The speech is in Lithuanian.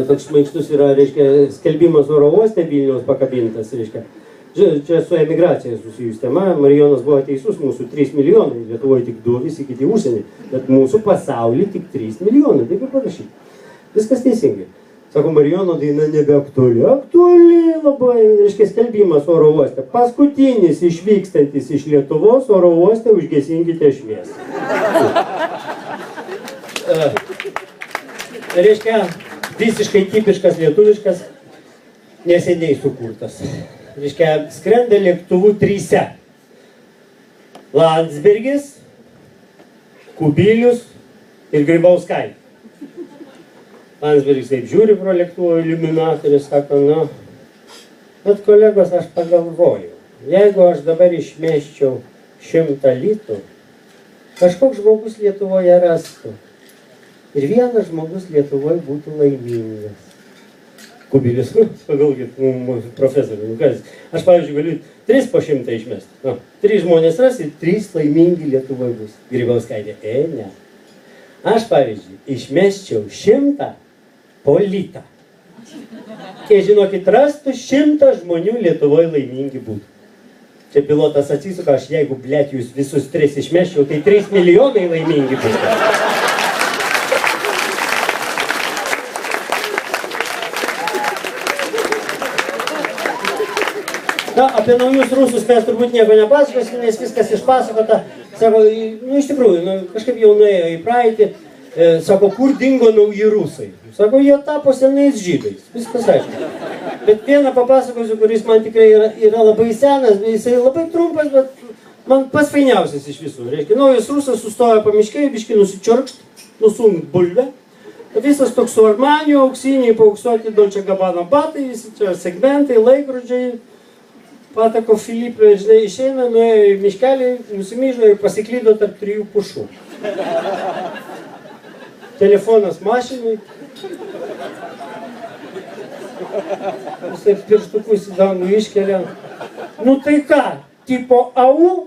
Toks šmaikštus yra, reiškia, skelbimas oro uoste Vilniaus pakabintas, reiškia. Čia su emigracija susijus tema. Marijonas buvo teisus, mūsų 3 milijonai, Lietuvoje tik 2, visi kiti užsienį, bet mūsų pasaulyje tik 3 milijonai, taip ir parašyti. Viskas teisingai. Sako, Marijono daina nebeaktuali. Aktuali labai, reiškia, skelbimas oro uoste. Paskutinis išvykstantis iš Lietuvos oro uoste užgesinkite šviesą. Reiškia, visiškai tipiškas lietuviškas, neseniai sukurtas. Reiškia, skrenda lėktuvų 3. Landsbergis, Kubilius ir Grybauskaitė. Landsbergis taip žiūri pro lėktuvo iliuminatorių, sako, nu, bet kolegos, aš pagalvoju, jeigu aš dabar išmesčiau 100 litų, kažkoks žmogus Lietuvoje rastų. Ir vienas žmogus Lietuvoje būtų laimingas. Kubilius, pagalvokit, profesorių, kas? Aš, pavyzdžiui, galiu 3 po 100 išmesti. 3 žmonės ras ir 3 laimingi Lietuvoje bus. Grybauskaitė, ne. Aš, pavyzdžiui, išmesčiau 100 po litą. Kai, žinokit, rastų 100 žmonių Lietuvoje laimingi būtų. Čia pilotas atsisuka, aš jeigu, blėt, jūs visus 3 išmesčiau, tai 3 milijonai laimingi būtų. Na, apie naujus rusus mes turbūt nieko nepasakosim, nes viskas išpasakota. Sako, nu, iš tikrųjų, kažkaip jau nuėjo į praeitį. Sako, kur dingo nauji rusai? Sako, jie tapo senais žydais. Viskas aišku. Bet vieną papasakosiu, kuris man tikrai yra labai senas, jisai labai trumpas, bet man pats fainiausias iš visų. Reiškia, naujas rusas sustoja pamiškai, biškai nusičiorkšt, nusunk bulvę. Visas toks su Armaniu, auksiniai, paauksuoti Dolce Gabbana batai, visi čia segmentai, laikrodžiai. Patako Filipė, žinai, išeina, nuėjo į miškelį, nusimyžo ir pasiklydo tarp 3 pušų. Telefonas mašinui. Jis taip pirštukus į dangų iškelia. Nu tai ką, tipo au?